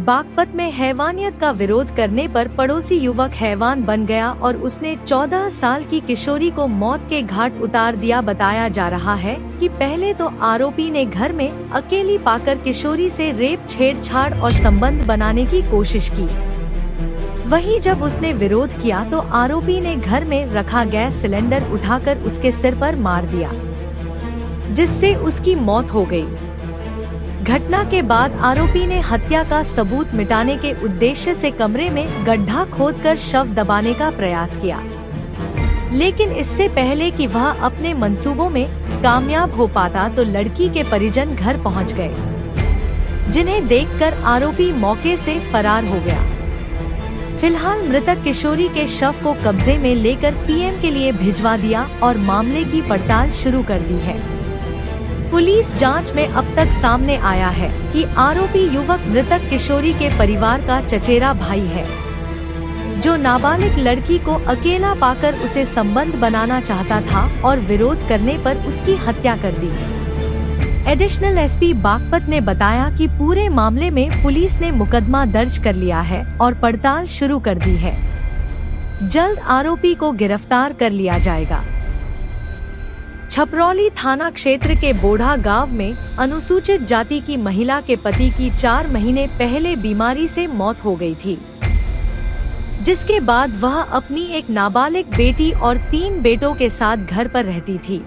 बागपत में हैवानियत का विरोध करने पर पड़ोसी युवक हैवान बन गया और उसने 14 साल की किशोरी को मौत के घाट उतार दिया। बताया जा रहा है कि पहले तो आरोपी ने घर में अकेली पाकर किशोरी से रेप, छेड़छाड़ और संबंध बनाने की कोशिश की। वहीं जब उसने विरोध किया तो आरोपी ने घर में रखा गैस सिलेंडर उठाकर उसके सिर पर मार दिया, जिससे उसकी मौत हो गई। घटना के बाद आरोपी ने हत्या का सबूत मिटाने के उद्देश्य से कमरे में गड्ढा खोदकर शव दबाने का प्रयास किया, लेकिन इससे पहले कि वह अपने मंसूबों में कामयाब हो पाता तो लड़की के परिजन घर पहुंच गए, जिन्हें देखकर आरोपी मौके से फरार हो गया। फिलहाल मृतक किशोरी के शव को कब्जे में लेकर पीएम के लिए भिजवा दिया और मामले की पड़ताल शुरू कर दी है। पुलिस जांच में अब तक सामने आया है कि आरोपी युवक मृतक किशोरी के परिवार का चचेरा भाई है, जो नाबालिग लड़की को अकेला पाकर उसे संबंध बनाना चाहता था और विरोध करने पर उसकी हत्या कर दी। एडिशनल एसपी बागपत ने बताया कि पूरे मामले में पुलिस ने मुकदमा दर्ज कर लिया है और पड़ताल शुरू कर दी है। जल्द आरोपी को गिरफ्तार कर लिया जाएगा। छपरौली थाना क्षेत्र के बोढ़ा गांव में अनुसूचित जाति की महिला के पति की 4 महीने पहले बीमारी से मौत हो गई थी, जिसके बाद वह अपनी एक नाबालिग बेटी और 3 बेटों के साथ घर पर रहती थी।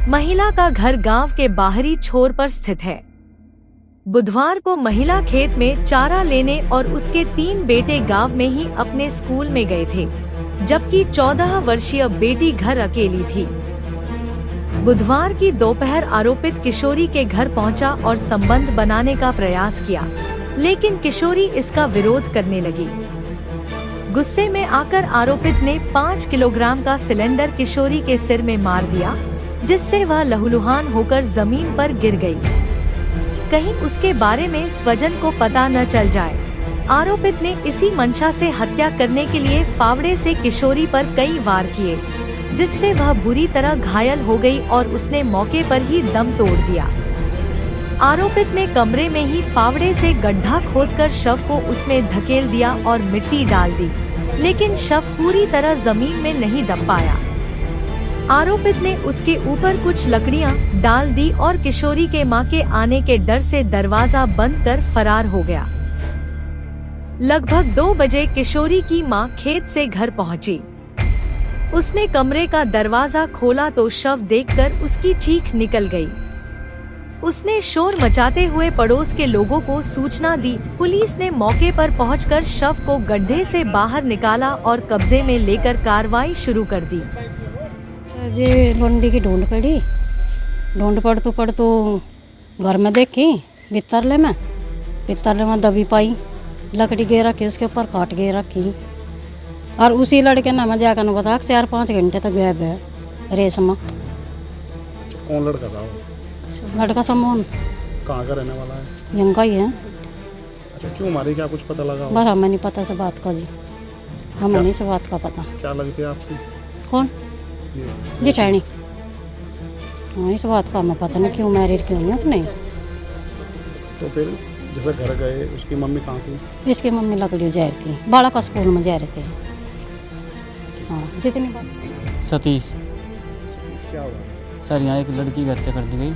महिला का घर गांव के बाहरी छोर पर स्थित है। बुधवार को महिला खेत में चारा लेने और उसके 3 बेटे गांव में ही अपने स्कूल में गए थे, जबकि 14 वर्षीय बेटी घर अकेली थी। बुधवार की दोपहर आरोपित किशोरी के घर पहुंचा और संबंध बनाने का प्रयास किया, लेकिन किशोरी इसका विरोध करने लगी। गुस्से में आकर आरोपित ने 5 किलोग्राम का सिलेंडर किशोरी के सिर में मार दिया, जिससे वह लहूलुहान होकर जमीन पर गिर गई। कहीं उसके बारे में स्वजन को पता न चल जाए। आरोपित ने इसी मंशा से हत्या करने के लिए फावड़े से किशोरी पर कई वार किए, जिससे वह बुरी तरह घायल हो गई और उसने मौके पर ही दम तोड़ दिया। आरोपित ने कमरे में ही फावड़े से गड्ढा खोदकर शव को उसमें धकेल दिया और मिट्टी डाल दी, लेकिन शव पूरी तरह जमीन में नहीं दब पाया। आरोपित ने उसके ऊपर कुछ लकड़ियां डाल दी और किशोरी के मां के आने के डर से दरवाजा बंद कर फरार हो गया। लगभग 2 बजे किशोरी की मां खेत से घर पहुंची। उसने कमरे का दरवाजा खोला तो शव देखकर उसकी चीख निकल गई। उसने शोर मचाते हुए पड़ोस के लोगों को सूचना दी। पुलिस ने मौके पर पहुंचकर शव को गड्ढे से बाहर निकाला और कब्जे में लेकर कार्रवाई शुरू कर दी। जी लोंडी की ढूंढ पड़ तो घर में देखी पित्तरले में दबी पाई, लकड़ी गे रखी, उसके ऊपर काट गे रखी। और उसी लड़के ने मैं जाकर बता 4-5 घंटे तक गया है रेशमा। कौन लड़का था वो? लड़का समून। कहाँ का रहने वाला है? यहीं का ही है। अच्छा, क्यों मारी, क्या कुछ पता लगा? बस हमें नहीं पता से बात का जी, हमें नहीं से बात का पता। क्या लगती है आपकी? कौन? जेठानी। हाँ, इस बात का हमें पता नहीं क्यों मैरिड क्यों नहीं। तो फिर जैसे घर गए, उसकी मम्मी कहाँ थी? इसकी मम्मी लकड़ी जा रही थी, बाड़ा का स्कूल में जा रहे थे। हाँ, जितनी बात। सतीश। क्या हुआ सर? यहाँ एक लड़की की हत्या कर दी गई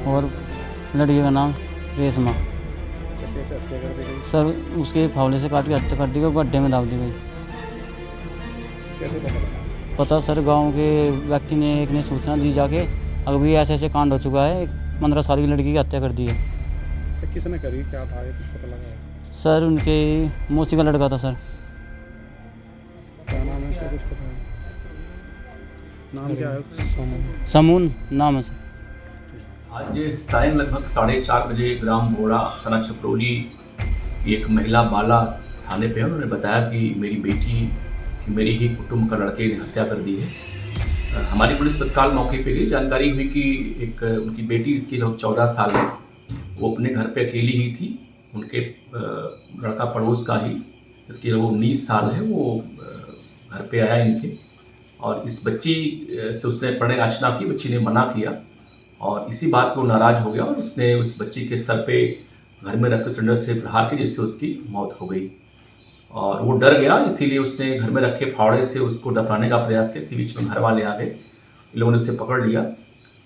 और लड़की का नाम रेशमा। कैसे हत्या कर दी गई? सर उसके फावड़े से काट के हत्या कर दी गई, गड्ढे में डाल दी गई। कैसे पता लगा? पता सर गांव के व्यक्ति ने एक ने सूचना दी जाके, अभी ऐसे कांड हो चुका है, 15 साल की लड़की की हत्या कर दी है। किसने करी, क्या था, ये कुछ पता लगा? सर उनके मौसी का लड़का था। सर क्या नाम है उसका, कुछ पता है? नाम क्या है? समून नाम है सर। आज सायं लगभग 4:30 बजे ग्राम बोड़ा थाना छपरौली की एक महिला बाला थाने पे उन्होंने बताया कि मेरी बेटी कि मेरे ही कुटुंब का लड़के ने हत्या कर दी है। हमारी पुलिस तत्काल मौके पे गई। जानकारी हुई कि एक उनकी बेटी, इसकी लगभग 14 साल है, वो अपने घर पे अकेली ही थी। उनके लड़का पड़ोस का ही, इसकी वो 19 साल है, वो घर पे आया इनके और इस बच्ची से उसने प्रणय याचना की। बच्ची ने मना किया और इसी बात पर नाराज़ हो गया और उसने उस बच्ची के सर पे घर में रखे सिलेंडर से प्रहार किया, जिससे उसकी मौत हो गई। और वो डर गया, इसीलिए उसने घर में रखे फावड़े से उसको दफनाने का प्रयास किया। इसी बीच में घर वाले आ गए, इन लोगों ने उसे पकड़ लिया।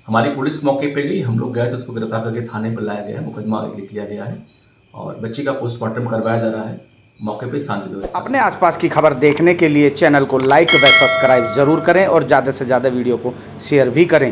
हमारी पुलिस मौके पे गई, हम लोग गए तो उसको गिरफ्तार करके थाने पर लाया गया है, मुकदमा लिख लिया गया है और बच्ची का पोस्टमार्टम करवाया जा रहा है। मौके पे शांति व्यवस्था। अपने आसपास की खबर देखने के लिए चैनल को लाइक व सब्सक्राइब जरूर करें और ज़्यादा से ज़्यादा वीडियो को शेयर भी करें।